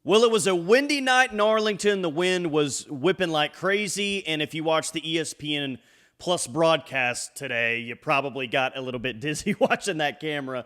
Well, it was a windy night in Arlington. The wind was whipping like crazy. And if you watched the ESPN Plus broadcast today, you probably got a little bit dizzy watching that camera.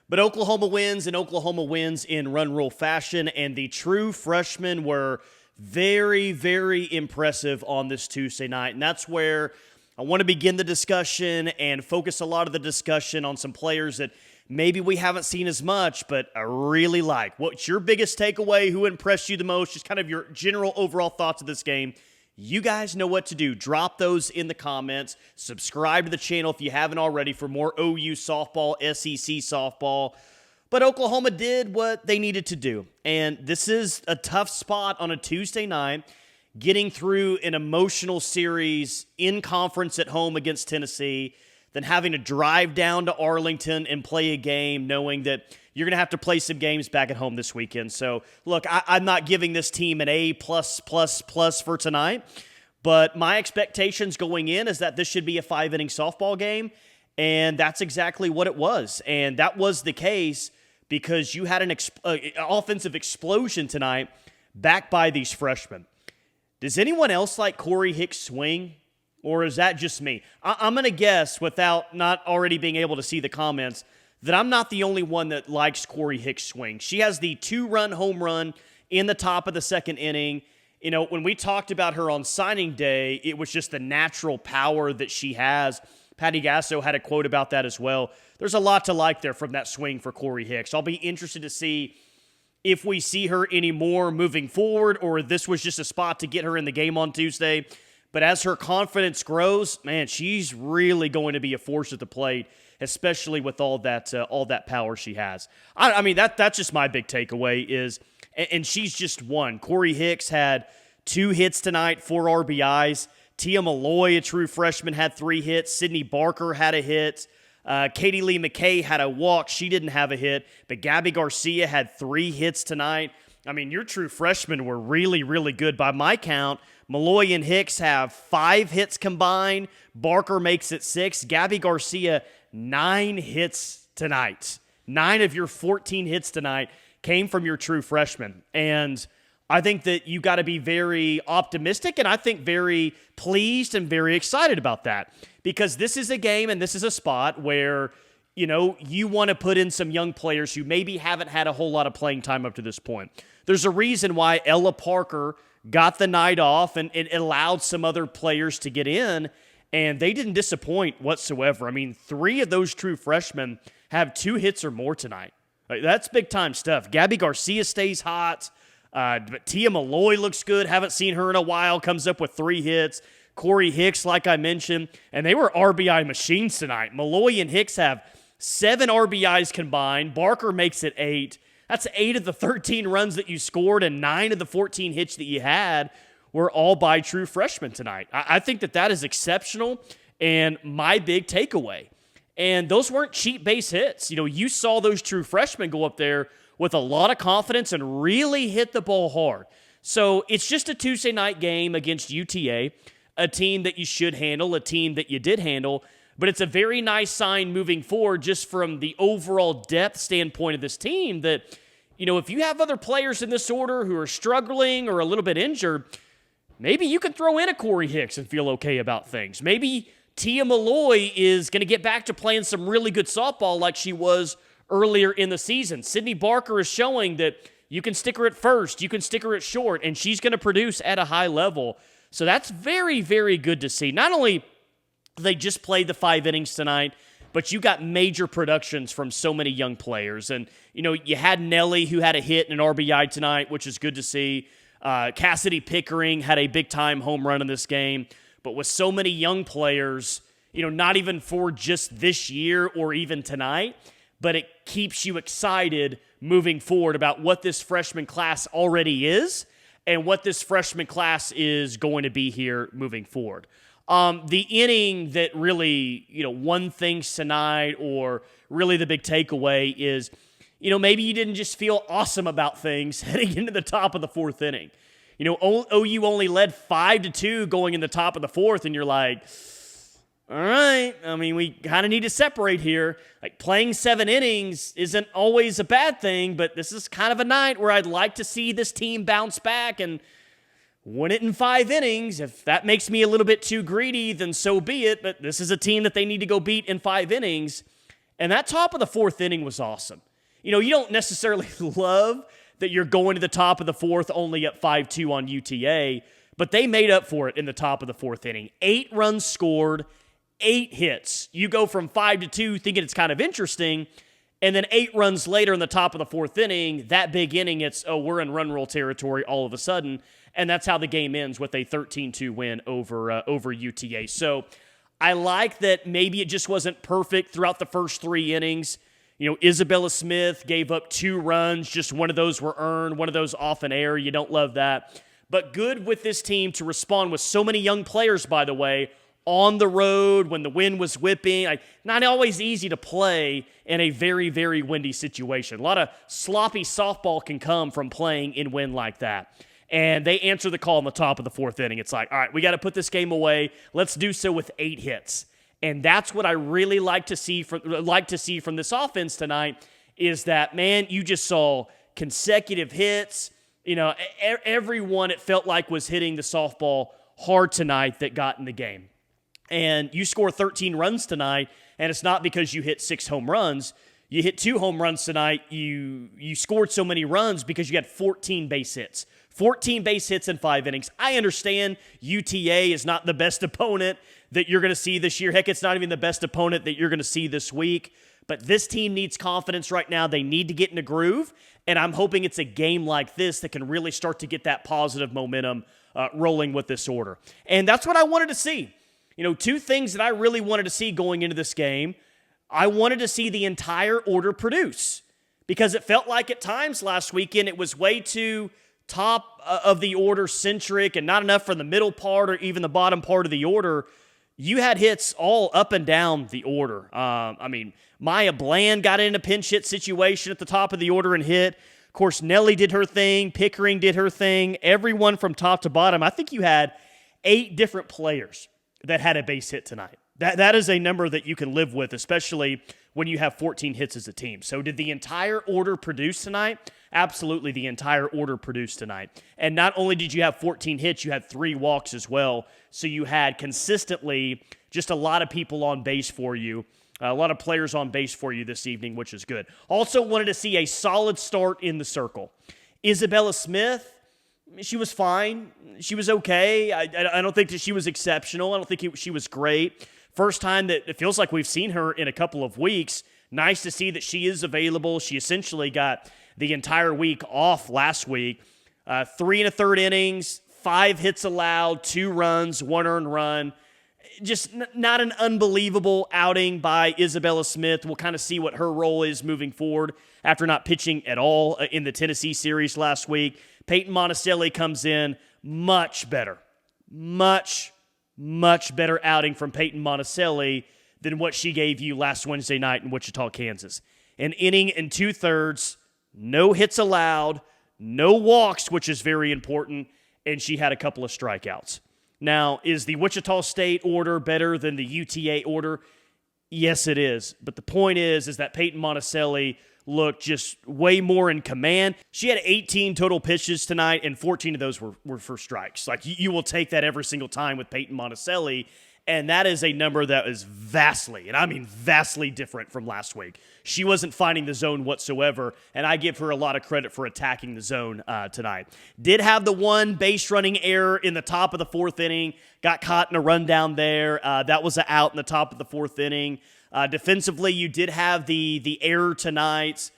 But Oklahoma wins, and Oklahoma wins in run rule fashion. And the true freshmen were very, very impressive on this Tuesday night. And that's where I want to begin the discussion and focus a lot of the discussion on some players that maybe we haven't seen as much, but I really like. What's your biggest takeaway? Who impressed you the most? Just kind of your general overall thoughts of this game. You guys know what to do. Drop those in the comments. Subscribe to the channel if you haven't already for more OU softball, SEC softball. But Oklahoma did what they needed to do. And this is a tough spot on a Tuesday night, getting through an emotional series in conference at home against Tennessee, then having to drive down to Arlington and play a game knowing that you're going to have to play some games back at home this weekend. So, look, I'm not giving this team an A+++ for tonight, but my expectations going in is that this should be a 5-inning softball game, and that's exactly what it was. And that was the case because you had an offensive explosion tonight backed by these freshmen. Does anyone else like Corey Hicks' swing? Or is that just me? I'm going to guess, without not already being able to see the comments, that I'm not the only one that likes Corey Hicks' swing. She has the 2-run home run in the top of the second inning. You know, when we talked about her on signing day, it was just the natural power that she has. Patty Gasso had a quote about that as well. There's a lot to like there from that swing for Corey Hicks. I'll be interested to see if we see her anymore moving forward, or this was just a spot to get her in the game on Tuesday. But as her confidence grows, man, she's really going to be a force at the plate, especially with all that power she has. I mean, that's just my big takeaway is, and she's just one. Corey Hicks had 2 hits tonight, 4 RBIs. Tia Malloy, a true freshman, had 3 hits. Sydney Barker had a hit. Katie Lee McKay had a walk. She didn't have a hit. But Gabby Garcia had 3 hits tonight. I mean, your true freshmen were really, really good by my count. Malloy and Hicks have 5 hits combined. Barker makes it 6. Gabby Garcia, 9 hits tonight. 9 of your 14 hits tonight came from your true freshmen. And I think that you got to be very optimistic and I think very pleased and very excited about that. Because this is a game and this is a spot where, you know, you want to put in some young players who maybe haven't had a whole lot of playing time up to this point. There's a reason why Ella Parker got the night off, and it allowed some other players to get in, and they didn't disappoint whatsoever. I mean, 3 of those true freshmen have 2 hits or more tonight. That's big-time stuff. Gabby Garcia stays hot, but Tia Malloy looks good. Haven't seen her in a while. Comes up with 3 hits. Corey Hicks, like I mentioned, and they were RBI machines tonight. Malloy and Hicks have 7 RBIs combined. Barker makes it 8. That's 8 of the 13 runs that you scored, and 9 of the 14 hits that you had were all by true freshmen tonight. I think that is exceptional and my big takeaway. And those weren't cheap base hits. You know, you saw those true freshmen go up there with a lot of confidence and really hit the ball hard. So it's just a Tuesday night game against UTA, a team that you should handle, a team that you did handle. But it's a very nice sign moving forward just from the overall depth standpoint of this team that, you know, if you have other players in this order who are struggling or a little bit injured, maybe you can throw in a Corey Hicks and feel okay about things. Maybe Tia Malloy is going to get back to playing some really good softball like she was earlier in the season. Sydney Barker is showing that you can stick her at first, you can stick her at short, and she's going to produce at a high level. So that's very, very good to see. Not only they just played the 5 innings tonight, but you got major productions from so many young players. And, you know, you had Nelly, who had a hit and an RBI tonight, which is good to see. Cassidy Pickering had a big-time home run in this game. But with so many young players, you know, not even for just this year or even tonight, but it keeps you excited moving forward about what this freshman class already is and what this freshman class is going to be here moving forward. The inning that really, you know, won things tonight, or really the big takeaway is, you know, maybe you didn't just feel awesome about things heading into the top of the 4th inning. You know, OU only led 5-2 going in the top of the 4th, and you're like, all right, I mean, we kind of need to separate here. Like, playing 7 innings isn't always a bad thing, but this is kind of a night where I'd like to see this team bounce back and win it in 5 innings. If that makes me a little bit too greedy, then so be it, but this is a team that they need to go beat in 5 innings. And that top of the 4th inning was awesome. You know, you don't necessarily love that you're going to the top of the 4th only up 5-2 on UTA, but they made up for it in the top of the 4th inning. 8 runs scored, 8 hits. You go from 5-2 thinking it's kind of interesting, and then 8 runs later in the top of the 4th inning, that big inning, it's, oh, we're in run roll territory all of a sudden, and that's how the game ends with a 13-2 win over UTA. So I like that maybe it just wasn't perfect throughout the first 3 innings. You know, Isabella Smith gave up 2 runs. Just one of those were earned, one of those off an error. You don't love that. But good with this team to respond with so many young players, by the way, on the road when the wind was whipping. Not always easy to play in a very, very windy situation. A lot of sloppy softball can come from playing in wind like that. And they answer the call in the top of the 4th inning. It's like, all right, we got to put this game away. Let's do so with 8 hits. And that's what I really like to see from this offense tonight is that, man, you just saw consecutive hits. You know, everyone it felt like was hitting the softball hard tonight that got in the game. And you score 13 runs tonight, and it's not because you hit 6 home runs. You hit 2 home runs tonight. You scored so many runs because you had 14 base hits. 14 base hits in 5 innings. I understand UTA is not the best opponent that you're going to see this year. Heck, it's not even the best opponent that you're going to see this week. But this team needs confidence right now. They need to get in a groove, and I'm hoping it's a game like this that can really start to get that positive momentum rolling with this order. And that's what I wanted to see. You know, 2 things that I really wanted to see going into this game. I wanted to see the entire order produce because it felt like at times last weekend it was way too top of the order centric and not enough for the middle part or even the bottom part of the order. You had hits all up and down the order. I mean, Maya Bland got in a pinch hit situation at the top of the order and hit. Of course, Nelly did her thing. Pickering did her thing. Everyone from top to bottom. I think you had 8 different players that had a base hit tonight. That is a number that you can live with, especially when you have 14 hits as a team. So did the entire order produce tonight? Absolutely, the entire order produced tonight. And not only did you have 14 hits, you had 3 walks as well. So you had consistently just a lot of people on base for you, a lot of players on base for you this evening, which is good. Also wanted to see a solid start in the circle. Isabella Smith, she was fine. She was okay. I don't think that she was exceptional. I don't think she was great. First time that it feels like we've seen her in a couple of weeks. Nice to see that she is available. She essentially got the entire week off last week. 3 1/3 innings, 5 hits allowed, 2 runs, 1 earned run. Just not an unbelievable outing by Isabella Smith. We'll kind of see what her role is moving forward after not pitching at all in the Tennessee series last week. Peyton Monticelli comes in much better. Much better outing from Peyton Monticelli than what she gave you last Wednesday night in Wichita, Kansas. An inning and 2/3, no hits allowed, no walks, which is very important, and she had a couple of strikeouts. Now, is the Wichita State order better than the UTA order? Yes, it is. But the point is that Peyton Monticelli looked just way more in command. She had 18 total pitches tonight, and 14 of those were for strikes. Like, you will take that every single time with Peyton Monticelli, and that is a number that is vastly, and I mean vastly different from last week. She wasn't finding the zone whatsoever, and I give her a lot of credit for attacking the zone tonight. Did have the one base running error in the top of the 4th inning, got caught in a rundown there. That was an out in the top of the 4th inning. Defensively, you did have the error tonight.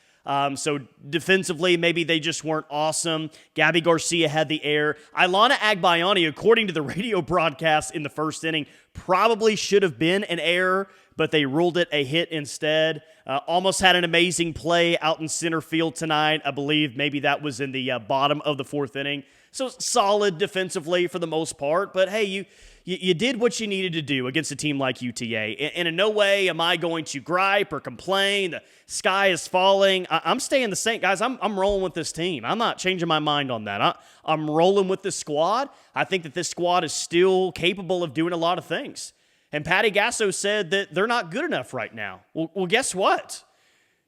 So defensively, maybe they just weren't awesome. Gabby Garcia had the error. Ilana Agbayani, according to the radio broadcast in the 1st inning, probably should have been an error, but they ruled it a hit instead. Almost had an amazing play out in center field tonight. I believe maybe that was in the bottom of the 4th inning. So solid defensively for the most part, but hey, you did what you needed to do against a team like UTA. And in no way am I going to gripe or complain. The sky is falling. I'm staying the same. Guys, I'm rolling with this team. I'm not changing my mind on that. I'm rolling with this squad. I think that this squad is still capable of doing a lot of things. And Patty Gasso said that they're not good enough right now. Well, guess what?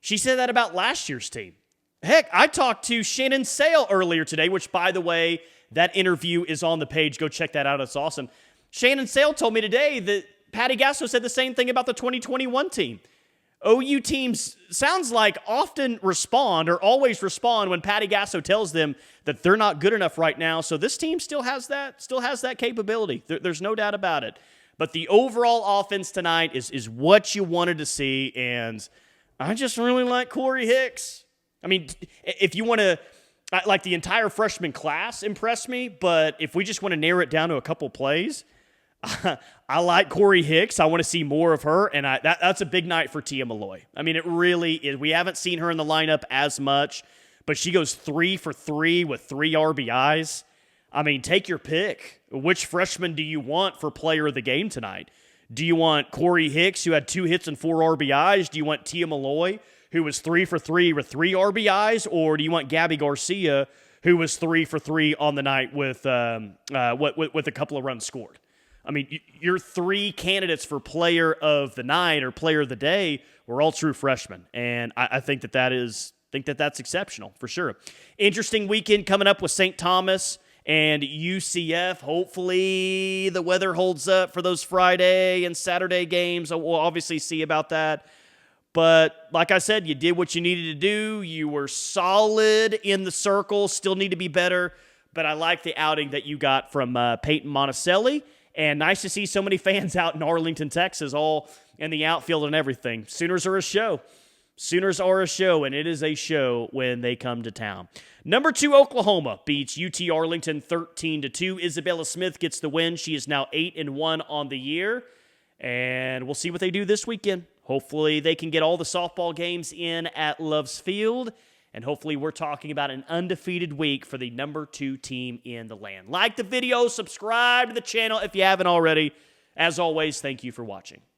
She said that about last year's team. Heck, I talked to Shannon Sale earlier today, which, by the way, that interview is on the page. Go check that out. It's awesome. Shannon Sale told me today that Patty Gasso said the same thing about the 2021 team. OU teams, sounds like, often respond or always respond when Patty Gasso tells them that they're not good enough right now. So this team still has that capability. There's no doubt about it. But the overall offense tonight is what you wanted to see, and I just really like Corey Hicks. I mean, if you want to, like, the entire freshman class impressed me, but if we just want to narrow it down to a couple plays, I like Corey Hicks. I want to see more of her, and that's a big night for Tia Malloy. I mean, it really is. We haven't seen her in the lineup as much, but she goes 3 for 3 with 3 RBIs. I mean, take your pick. Which freshman do you want for player of the game tonight? Do you want Corey Hicks, who had 2 hits and 4 RBIs? Do you want Tia Malloy, who was 3 for 3 with 3 RBIs? Or do you want Gabby Garcia, who was 3 for 3 on the night with a couple of runs scored? I mean, your 3 candidates for player of the night or player of the day were all true freshmen. And I think that's exceptional for sure. Interesting weekend coming up with St. Thomas and UCF. Hopefully the weather holds up for those Friday and Saturday games. We'll obviously see about that. But like I said, you did what you needed to do. You were solid in the circle. Still need to be better. But I like the outing that you got from Peyton Monticelli. And nice to see so many fans out in Arlington, Texas, all in the outfield and everything. Sooners are a show. Sooners are a show, and it is a show when they come to town. Number 2, Oklahoma beats UT Arlington 13-2. Isabella Smith gets the win. She is now 8-1 on the year, and we'll see what they do this weekend. Hopefully they can get all the softball games in at Love's Field, and hopefully we're talking about an undefeated week for the number 2 team in the land. Like the video, subscribe to the channel if you haven't already. As always, thank you for watching.